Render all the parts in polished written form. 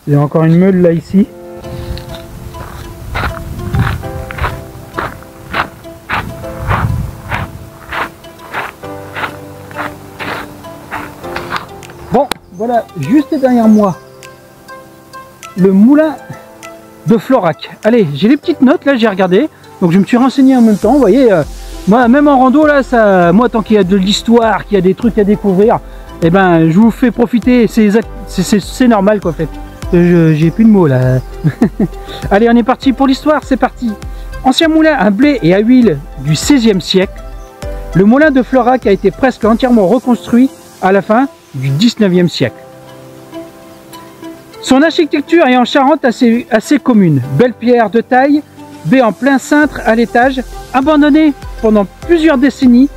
Il y a encore une meule là ici. Bon, voilà, juste derrière moi, le moulin de Florac. Allez, j'ai les petites notes là, j'ai regardé. Donc je me suis renseigné en même temps, vous voyez. Moi, même en rando là, ça, moi tant qu'il y a de l'histoire, qu'il y a des trucs à découvrir, eh ben, je vous fais profiter. C'est normal quoi, en fait. J'ai plus de mots là. Allez, on est parti pour l'histoire, c'est parti. Ancien moulin à blé et à huile du XVIe siècle, le moulin de Florac a été presque entièrement reconstruit à la fin du XIXe siècle. Son architecture est en Charente assez commune. Belle pierre de taille, baie en plein cintre à l'étage, abandonné pendant plusieurs décennies,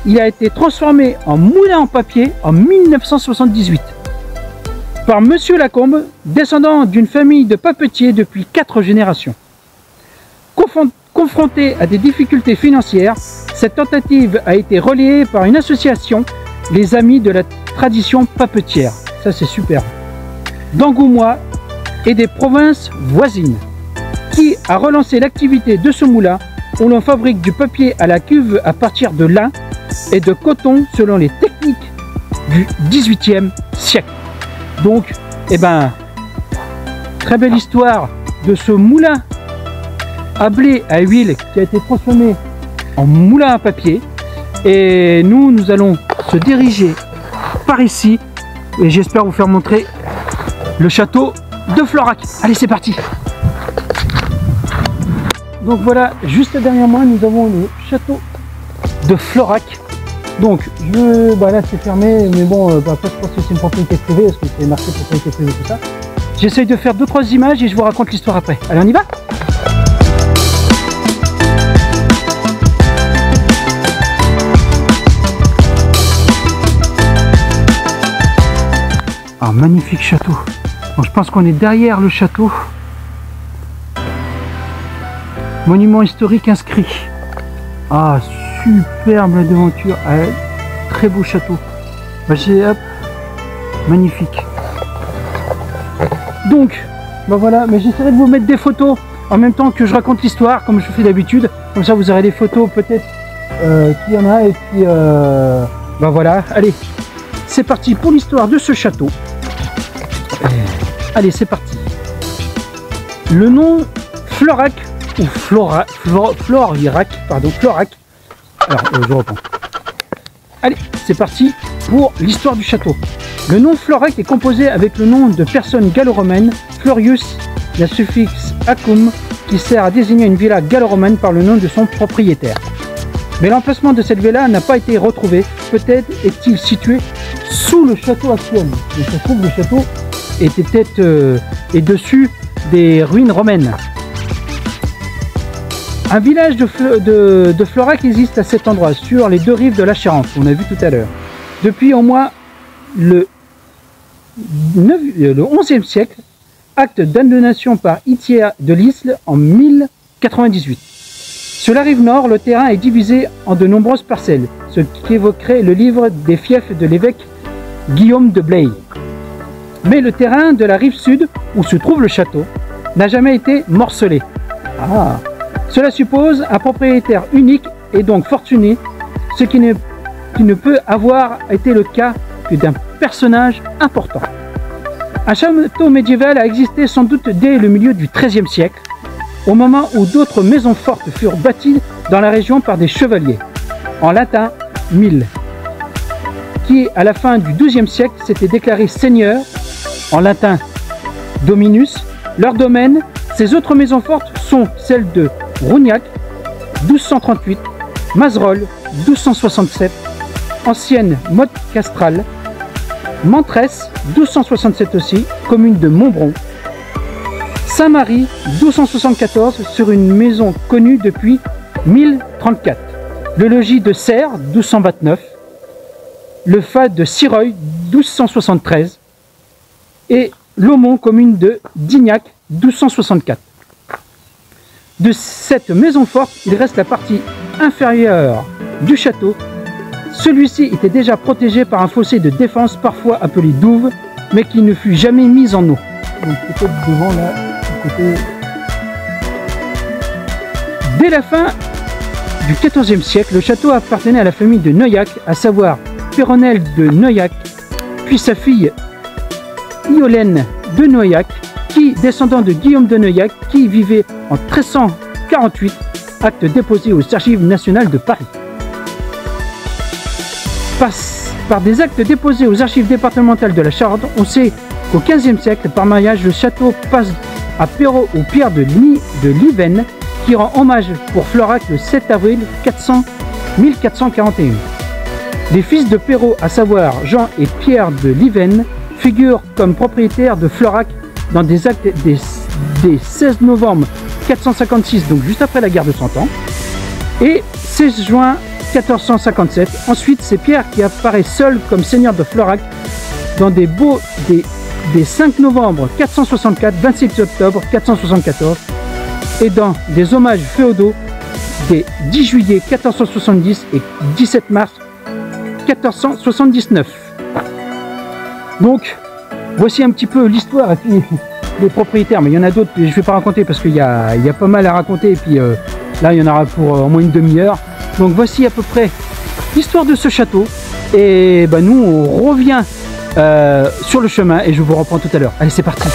il a été transformé en moulin en papier en 1978. Par Monsieur Lacombe, descendant d'une famille de papetiers depuis 4 générations. Confronté à des difficultés financières, cette tentative a été relayée par une association, les Amis de la tradition papetière. Ça c'est super. D'Angoumois et des provinces voisines, qui a relancé l'activité de ce moulin où l'on fabrique du papier à la cuve à partir de lin et de coton selon les techniques du XVIIIe siècle. Donc, eh ben, très belle histoire de ce moulin à blé à huile qui a été transformé en moulin à papier. Et nous allons se diriger par ici et j'espère vous faire montrer le château de Florac. Allez, c'est parti. Donc voilà, juste derrière moi, nous avons le château de Florac. Donc, bah là c'est fermé, mais bon, après je pense que c'est une propriété privée, parce que c'est marqué propriété privée, tout ça. J'essaye de faire 2-3 images et je vous raconte l'histoire après. Allez, on y va? Un magnifique château. Donc, je pense qu'on est derrière le château. Monument historique inscrit. Ah, superbe la devanture. Ah, très beau château. Bah, hop, magnifique. Donc, bah voilà, mais j'essaierai de vous mettre des photos en même temps que je raconte l'histoire, comme je fais d'habitude. Comme ça, vous aurez des photos peut-être qu'il y en a. Et puis, bah voilà, allez, c'est parti pour l'histoire de ce château. Allez, c'est parti. Le nom Florac, ou Floriac, pardon, Florac. Alors, je reprends. Allez, c'est parti pour l'histoire du château. Le nom Florac est composé avec le nom de personne gallo-romaine, Florius, la suffixe acum, qui sert à désigner une villa gallo-romaine par le nom de son propriétaire. Mais l'emplacement de cette villa n'a pas été retrouvé. Peut-être est-il situé sous le château actuel. Et ça se trouve, le château était peut-être et dessus des ruines romaines. Un village de Florac existe à cet endroit, sur les 2 rives de la Charente, qu'on a vu tout à l'heure. Depuis au moins le 11e siècle, acte d'annexation par Hithier de l'Isle en 1098. Sur la rive nord, le terrain est divisé en de nombreuses parcelles, ce qui évoquerait le livre des fiefs de l'évêque Guillaume de Blaye. Mais le terrain de la rive sud, où se trouve le château, n'a jamais été morcelé. Ah. Cela suppose un propriétaire unique et donc fortuné, ce qui ne peut avoir été le cas que d'un personnage important. Un château médiéval a existé sans doute dès le milieu du XIIIe siècle, au moment où d'autres maisons fortes furent bâties dans la région par des chevaliers, en latin « mille », qui à la fin du XIIe siècle s'étaient déclarés seigneurs, en latin « dominus ». Leur domaine, ces autres maisons fortes sont celles de Rougnac, 1238, Mazerolles, 1267, ancienne Motte Castrale, Mentresse, 1267 aussi, commune de Montbron, Saint-Marie, 1274, sur une maison connue depuis 1034, le logis de Serres, 1229, le Fade de Sireuil, 1273, et l'Aumont, commune de Dignac, 1264. De cette maison forte, il reste la partie inférieure du château. Celui-ci était déjà protégé par un fossé de défense, parfois appelé douve, mais qui ne fut jamais mis en eau. donc peut-être devant là, côté. Dès la fin du XIVe siècle, le château appartenait à la famille de Noyac, à savoir Péronnel de Noyac, puis sa fille Iolène de Noyac, qui, descendant de Guillaume de Noyac, qui vivait en 1348, acte déposé aux Archives nationales de Paris. Par des actes déposés aux Archives départementales de la Charente, on sait qu'au XVe siècle, par mariage, le château passe à Perrot aux Pierres de Liven, qui rend hommage pour Florac le 7 avril 1441. Les fils de Perrot, à savoir Jean et Pierre de Liven, figurent comme propriétaires de Florac dans des actes des 16 novembre 456, donc juste après la guerre de 100 ans, et 16 juin 1457. Ensuite, c'est Pierre qui apparaît seul comme seigneur de Florac dans des 5 novembre 464, 26 octobre 474 et dans des hommages féodaux des 10 juillet 1470 et 17 mars 1479. Donc, voici un petit peu l'histoire et puis les propriétaires, mais il y en a d'autres, je ne vais pas raconter parce qu'il y a pas mal à raconter et puis là, il y en aura pour au moins une demi-heure. Donc voici à peu près l'histoire de ce château et ben, nous, on revient sur le chemin et je vous reprends tout à l'heure. Allez, c'est parti.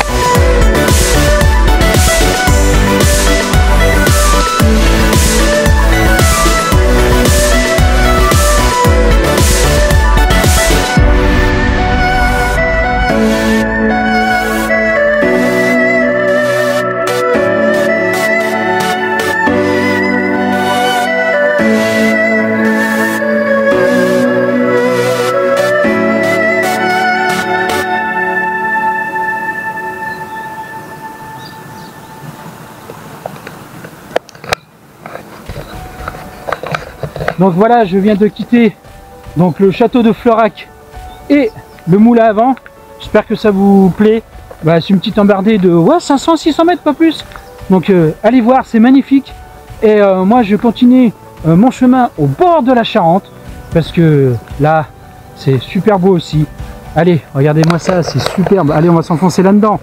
Donc voilà, je viens de quitter donc le château de Florac et le moulin à vent. J'espère que ça vous plaît. Bah, c'est une petite embardée de 500-600 mètres, pas plus. Donc allez voir, c'est magnifique. Et moi je continue mon chemin au bord de la Charente parce que là c'est super beau aussi. Allez, regardez-moi ça, c'est superbe. Allez, on va s'enfoncer là-dedans.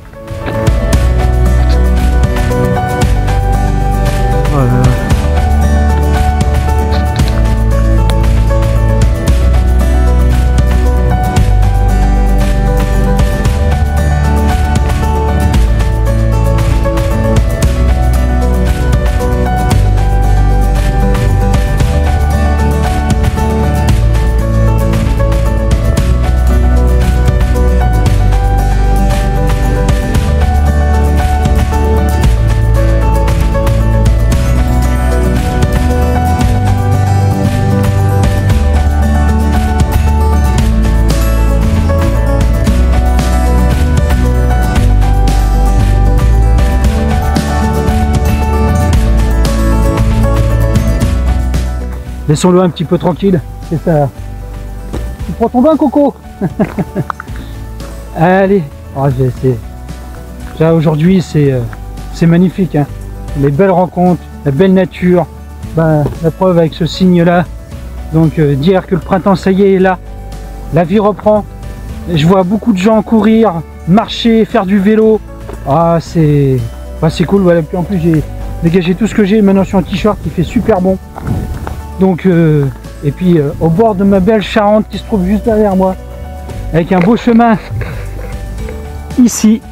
Laissons-le un petit peu tranquille, c'est ça. Tu prends ton bain, Coco. Allez, oh, aujourd'hui c'est magnifique, hein. Les belles rencontres, la belle nature, ben, la preuve avec ce signe là. Donc dire que le printemps ça y est là, la vie reprend. Je vois beaucoup de gens courir, marcher, faire du vélo. Ah, c'est cool, voilà. Puis en plus j'ai dégagé tout ce que j'ai, maintenant je suis en t-shirt, il fait super bon. Donc, et puis au bord de ma belle Charente qui se trouve juste derrière moi, avec un beau chemin ici.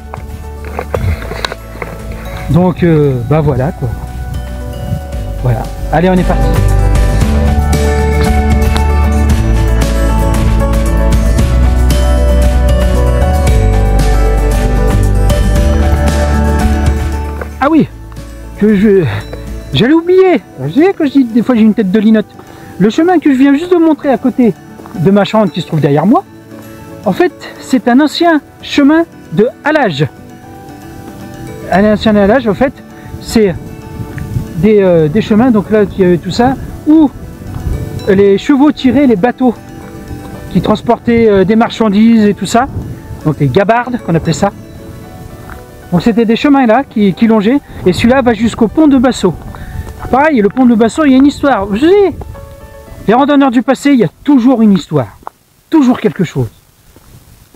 Donc, bah voilà quoi. Voilà. Allez, on est parti. Ah oui, j'allais oublier. Vous savez que je dis des fois j'ai une tête de linotte. Le chemin que je viens juste de montrer à côté de ma Charente qui se trouve derrière moi, en fait, c'est un ancien chemin de halage. Un ancien halage, en fait, c'est des chemins, donc là, il y avait tout ça, où les chevaux tiraient les bateaux qui transportaient des marchandises et tout ça. Donc les gabardes, qu'on appelait ça. Donc c'était des chemins là qui longeaient, et celui-là va jusqu'au pont de Bassot. Pareil, le pont de Bassot, il y a une histoire. Vous savez, les randonneurs du passé, il y a toujours une histoire. Toujours quelque chose.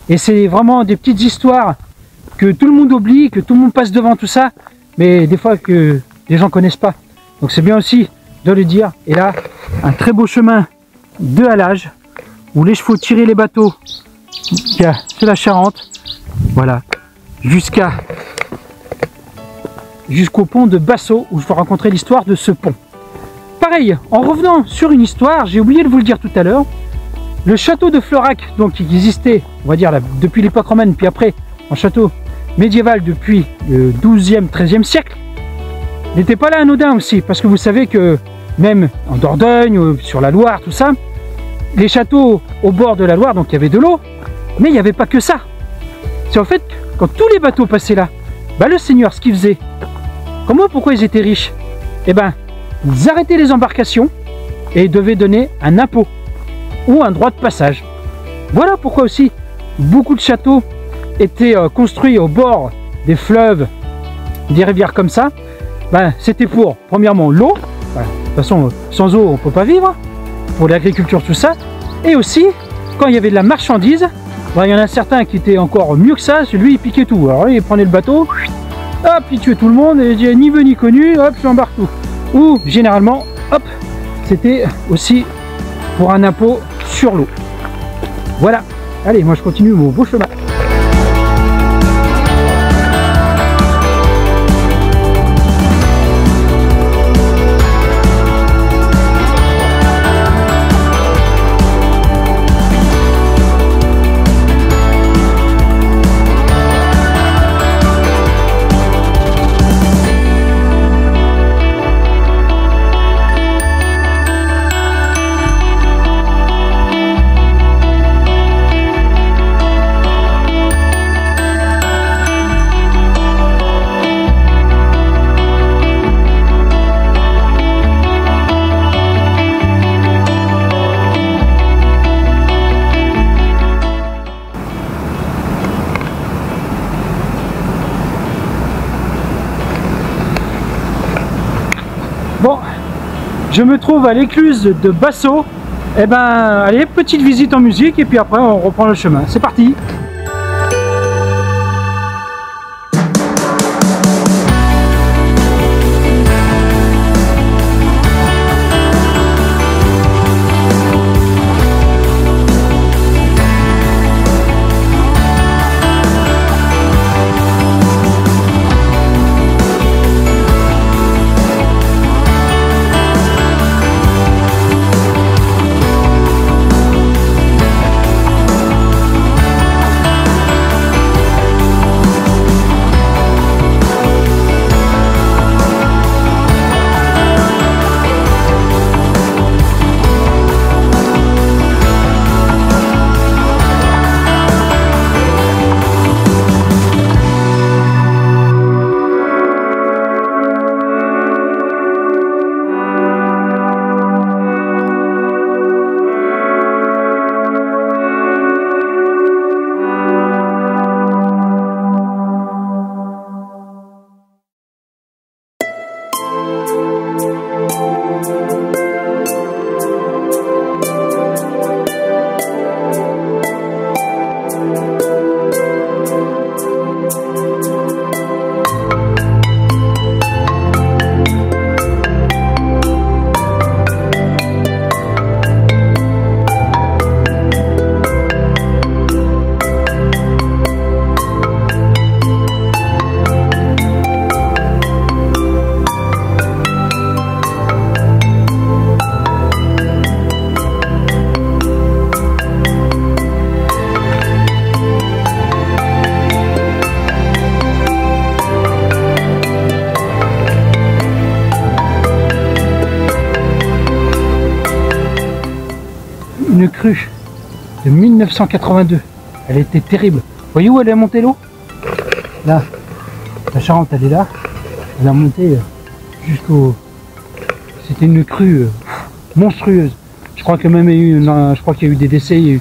Et c'est vraiment des petites histoires que tout le monde oublie, que tout le monde passe devant tout ça, mais des fois que les gens connaissent pas. Donc c'est bien aussi de le dire. Et là, un très beau chemin de halage où les chevaux tiraient les bateaux sur la Charente, voilà, jusqu'au pont de Bassaux où je vous raconterai l'histoire de ce pont. Pareil, en revenant sur une histoire, j'ai oublié de vous le dire tout à l'heure, le château de Florac, donc qui existait, on va dire là, depuis l'époque romaine, puis après en château médiéval depuis le 12e, 13e siècle, n'était pas là anodin aussi, parce que vous savez que même en Dordogne, sur la Loire, tout ça, les châteaux au bord de la Loire, donc il y avait de l'eau, mais il n'y avait pas que ça. C'est en fait, quand tous les bateaux passaient là, bah le seigneur, ce qu'il faisait, pourquoi ils étaient riches? Eh ben, ils arrêtaient les embarcations et devaient donner un impôt ou un droit de passage. Voilà pourquoi aussi beaucoup de châteaux étaient construits au bord des fleuves, des rivières comme ça. Ben, c'était pour, premièrement, l'eau. Ben, de toute façon, sans eau, on ne peut pas vivre. Pour l'agriculture, tout ça. Et aussi, quand il y avait de la marchandise, ben, il y en a certains qui étaient encore mieux que ça. Lui, il piquait tout. Alors, il prenait le bateau, hop, il tuait tout le monde, et ni vu ni connu, hop, j'embarque tout. Ou, généralement, hop, c'était aussi pour un impôt sur l'eau. Voilà. Allez, moi je continue mon beau chemin. Bon, je me trouve à l'écluse de Bassaux. Eh ben, allez, petite visite en musique et puis après on reprend le chemin. C'est parti! Une crue de 1982. Elle était terrible. Vous voyez où elle est montée l'eau? Là. La Charente, elle est là. Elle a monté jusqu'au... C'était une crue monstrueuse. Je crois que même il y a eu, je crois qu'il y a eu des décès, il y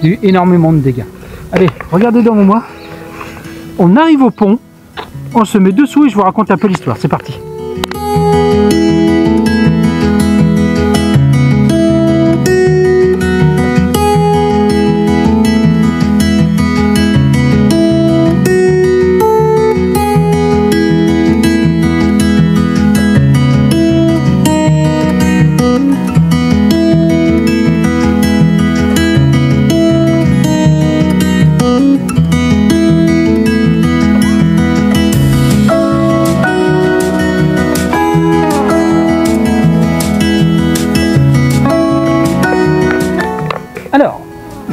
a eu énormément de dégâts. Allez, regardez devant moi. On arrive au pont, on se met dessous et je vous raconte un peu l'histoire. C'est parti.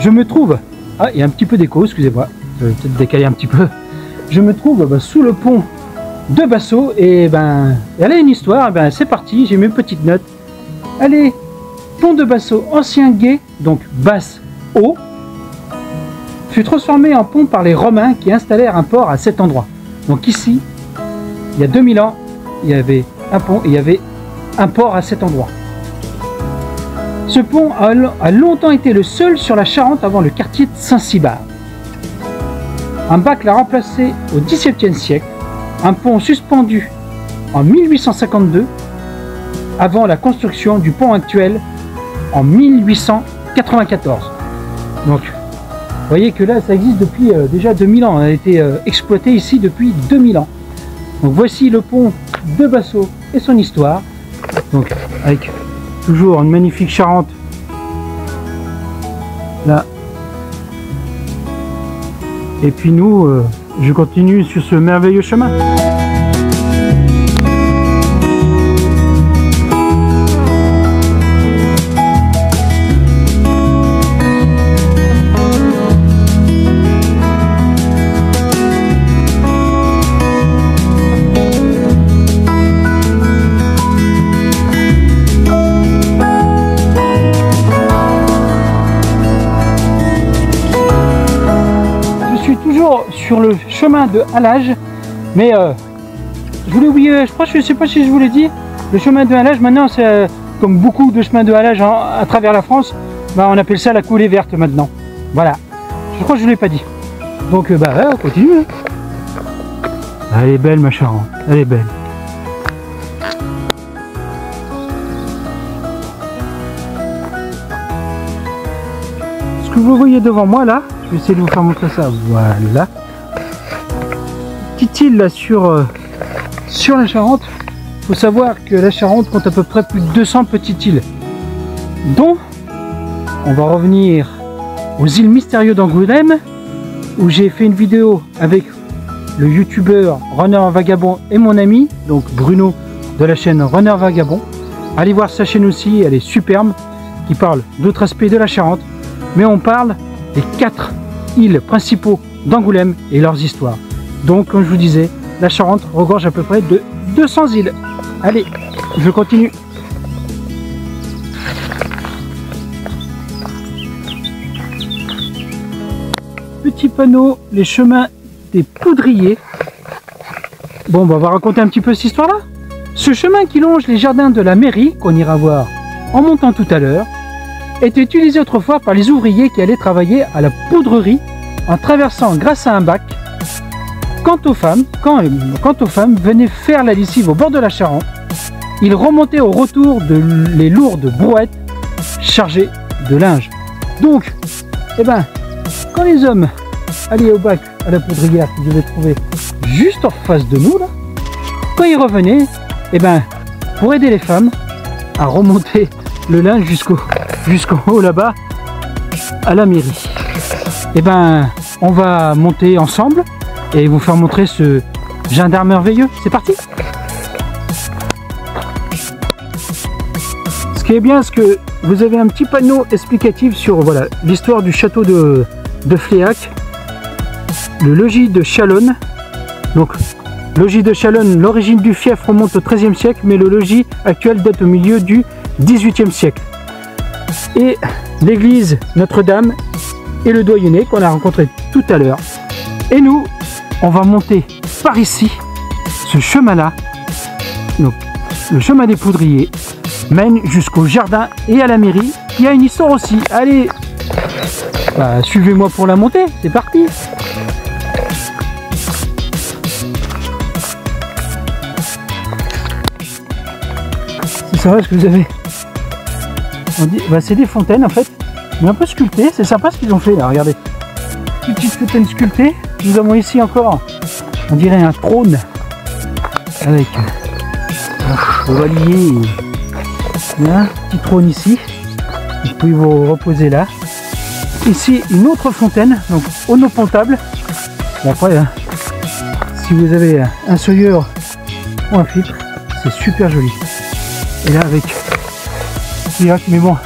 je me trouve... Ah, il y a un petit peu d'écho, excusez-moi. Je vais peut-être décaler un petit peu. Je me trouve sous le pont de Bassaux et elle a une histoire. C'est parti, j'ai mes petites notes. Allez, pont de Bassaux, ancien gué, donc Basse-Haut, fut transformé en pont par les Romains qui installèrent un port à cet endroit. Donc ici, il y a 2000 ans, il y avait un pont et il y avait un port à cet endroit. Ce pont a longtemps été le seul sur la Charente avant le quartier de Saint-Cybard. Un bac l'a remplacé au XVIIe siècle, un pont suspendu en 1852 avant la construction du pont actuel en 1894. Donc, vous voyez que là, ça existe depuis déjà 2000 ans. On a été exploité ici depuis 2000 ans. Donc voici le pont de Bassaux et son histoire. Donc avec toujours une magnifique Charente. Là. Et puis nous, je continue sur ce merveilleux chemin. Sur le chemin de halage, mais je voulais oublier, je sais pas si je vous l'ai dit, le chemin de halage maintenant c'est comme beaucoup de chemins de halage à travers la France, on appelle ça la coulée verte maintenant. Voilà, je crois que je vous l'ai pas dit. Donc on continue. Elle est belle ma Charente, elle est belle. Ce que vous voyez devant moi là, je vais essayer de vous faire montrer ça. Voilà. Petite île là sur la Charente. Il faut savoir que la Charente compte à peu près plus de 200 petites îles. Dont on va revenir aux îles mystérieuses d'Angoulême, où j'ai fait une vidéo avec le youtubeur Runner Vagabond et mon ami, donc Bruno de la chaîne Runner Vagabond. Allez voir sa chaîne aussi, elle est superbe, qui parle d'autres aspects de la Charente. Mais on parle des 4 îles principaux d'Angoulême et leurs histoires. Donc, comme je vous disais, la Charente regorge à peu près de 200 îles. Allez, je continue. Petit panneau, les chemins des poudriers. Bon, on va raconter un petit peu cette histoire-là. Ce chemin qui longe les jardins de la mairie, qu'on ira voir en montant tout à l'heure, était utilisé autrefois par les ouvriers qui allaient travailler à la poudrerie en traversant grâce à un bac. Quant aux femmes venaient faire la lessive au bord de la Charente, ils remontaient au retour les lourdes brouettes chargées de linge. Donc, quand les hommes allaient au bac à la poudrière qu'ils devaient trouver juste en face de nous, là, quand ils revenaient, pour aider les femmes à remonter le linge jusqu'au haut là-bas, à la mairie. On va monter ensemble et vous faire montrer ce jardin merveilleux. C'est parti! Ce qui est bien, c'est que vous avez un petit panneau explicatif sur l'histoire du château de Fléac, le logis de Chalonne. Donc, logis de Chalonne, l'origine du fief remonte au XIIIe siècle, mais le logis actuel date au milieu du XVIIIe siècle. Et l'église Notre-Dame et le doyenné qu'on a rencontré tout à l'heure. Et nous, on va monter par ici, ce chemin-là. Donc, le chemin des poudriers mène jusqu'au jardin et à la mairie, qui a une histoire aussi. Allez, suivez-moi pour la montée, c'est parti. C'est vrai ce que vous avez. C'est des fontaines en fait, mais un peu sculptées. C'est sympa ce qu'ils ont fait là, regardez. Petite fontaine sculptée. Nous avons ici encore, on dirait un trône avec un chevalier. Il y a un petit trône ici. Vous pouvez vous reposer là. Ici une autre fontaine, donc en eau potable. Et après, si vous avez un soyeur ou un filtre, c'est super joli. Et là avec mais bon,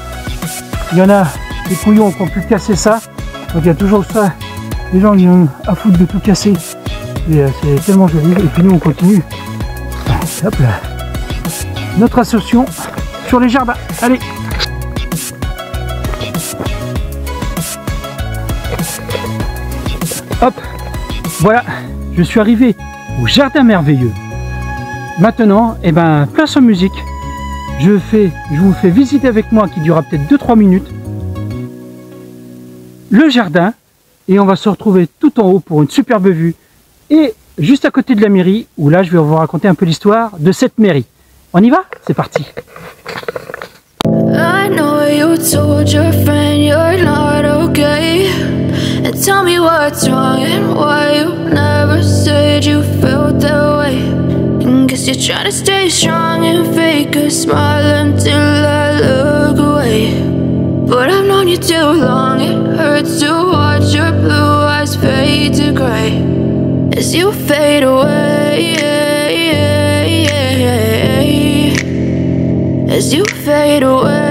il y en a des couillons qui ont pu casser ça. Donc il y a toujours ça. Les gens ils ont à foutre de tout casser. Et c'est tellement joli. Et puis nous on continue. Hop là. Notre ascension sur les jardins. Allez. Hop. Voilà. Je suis arrivé au jardin merveilleux. Maintenant, eh ben, place en musique. Je vous fais visiter avec moi, qui durera peut-être 2-3 minutes, le jardin. Et on va se retrouver tout en haut pour une superbe vue. Et juste à côté de la mairie, où là je vais vous raconter un peu l'histoire de cette mairie. On y va? C'est parti. I know you told your friend you're not okay. And tell me what's wrong and why you never said you felt that way. And guess you're trying to stay strong and fake a smile until I look away. But I've known you too long, it hurts to watch your blue eyes fade to gray as you fade away, as you fade away.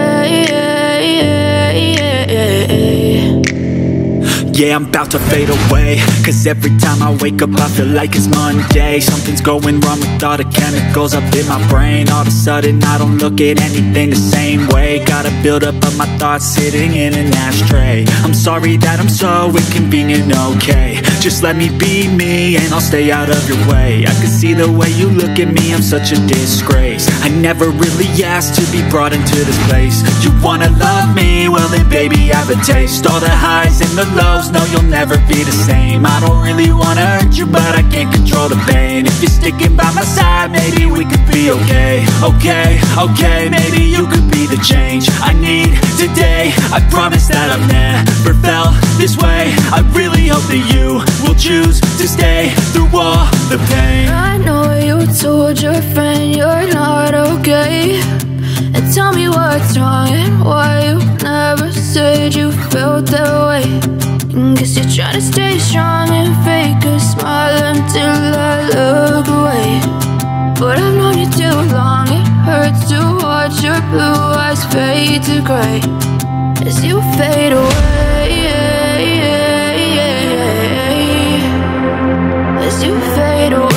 Yeah, I'm about to fade away, cause every time I wake up I feel like it's Monday. Something's going wrong with all the chemicals up in my brain. All of a sudden I don't look at anything the same way. Gotta build up of my thoughts sitting in an ashtray. I'm sorry that I'm so inconvenient, okay. Just let me be me and I'll stay out of your way. I can see the way you look at me, I'm such a disgrace. I never really asked to be brought into this place. You wanna love me? Well then baby I have a taste. All the highs and the lows, no, you'll never be the same. I don't really wanna hurt you, but I can't control the pain. If you're sticking by my side, maybe we could be okay. Okay, okay, maybe you could be the change I need today. I promise that I've never felt this way. I really hope that you will choose to stay through all the pain. I know you told your friend you're not okay. And tell me what's wrong and why you never said you felt that way. Guess you're trying to stay strong and fake a smile until I look away. But I've known you too long, it hurts to watch your blue eyes fade to gray as you fade away, as you fade away.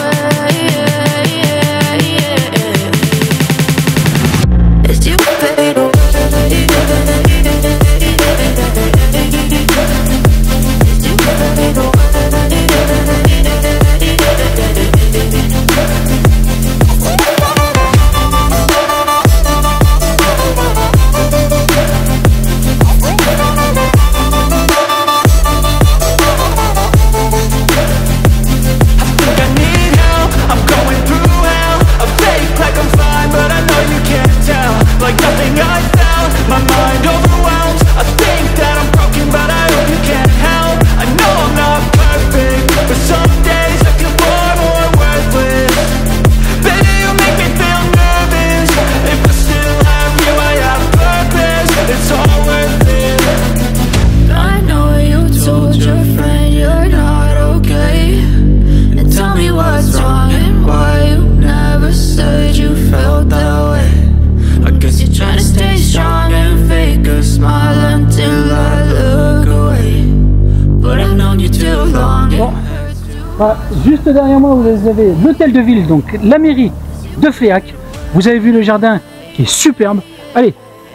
Voilà, juste derrière moi vous avez l'hôtel de ville, donc la mairie de Fléac. Vous avez vu le jardin qui est superbe. Allez,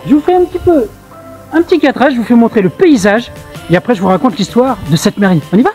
je vous fais un petit cadrage, je vous fais montrer le paysage et après je vous raconte l'histoire de cette mairie. On y va?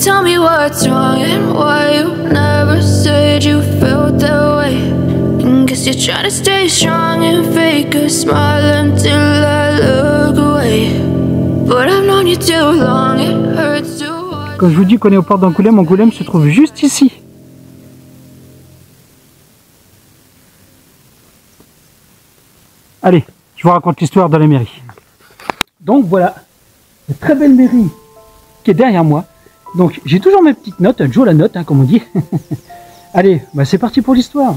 Tell me what's wrong and why you never said you felt that way. Guess you're trying to stay strong and fake a smile until I look away. But I've known you too long, it hurts to watch. Quand je vous dis qu'on est aux portes d'Angoulême, Angoulême se trouve juste ici. Allez, je vous raconte l'histoire de la mairie. Donc voilà, une très belle mairie qui est derrière moi. Donc j'ai toujours mes petites notes, Joe la note, hein, comme on dit. Allez, bah, c'est parti pour l'histoire.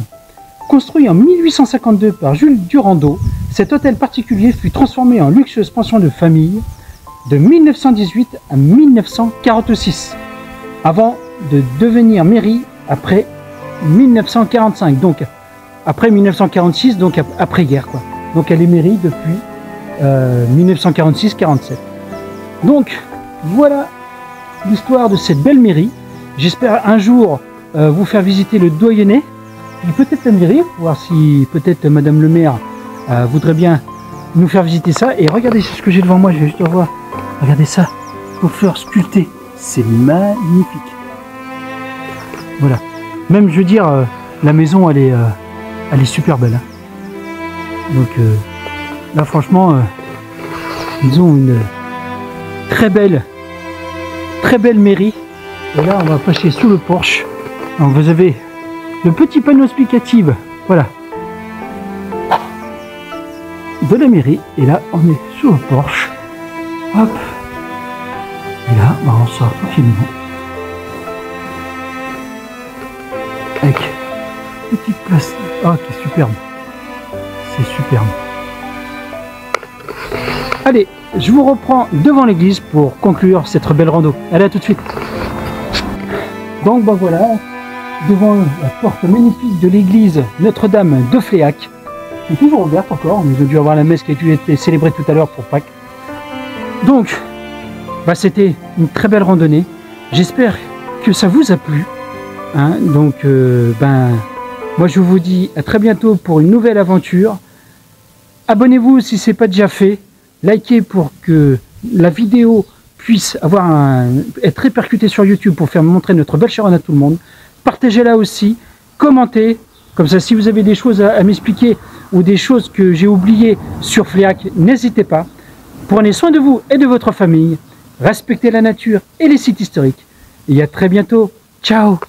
Construit en 1852 par Jules Durando, cet hôtel particulier fut transformé en luxueuse pension de famille de 1918 à 1946, avant de devenir mairie après 1945, donc après 1946, donc après-guerre, quoi. Donc elle est mairie depuis 1946-47. Donc voilà l'histoire de cette belle mairie. J'espère un jour vous faire visiter le Doyenné, et peut-être la mairie, voir si peut-être Madame le maire voudrait bien nous faire visiter ça. Et regardez ce que j'ai devant moi, je vais juste revoir. Regardez ça, aux fleurs sculptées, c'est magnifique. Voilà. Même, je veux dire, la maison, elle est super belle. Hein. Donc, là, franchement, ils ont une très belle mairie. Et là, on va passer sous le porche. Donc, vous avez le petit panneau explicatif, voilà, de la mairie. Et là, on est sous le porche. Hop. Et là, bah, on sort tranquillement. Avec une petite place. Oh, qui est superbe. C'est superbe. Allez, je vous reprends devant l'église pour conclure cette belle rando. Allez, à tout de suite. Donc, ben voilà, devant la porte magnifique de l'église Notre-Dame de Fléac, qui est toujours ouverte encore. Ils ont dû avoir la messe qui a été célébrée tout à l'heure pour Pâques. Donc, bah, c'était une très belle randonnée. J'espère que ça vous a plu. Hein, donc, moi je vous dis à très bientôt pour une nouvelle aventure. Abonnez-vous si ce n'est pas déjà fait. Likez pour que la vidéo puisse être répercutée sur YouTube pour faire montrer notre belle charonne à tout le monde. Partagez-la aussi. Commentez. Comme ça, si vous avez des choses à m'expliquer ou des choses que j'ai oubliées sur Fléac, n'hésitez pas. Prenez soin de vous et de votre famille. Respectez la nature et les sites historiques. Et à très bientôt. Ciao!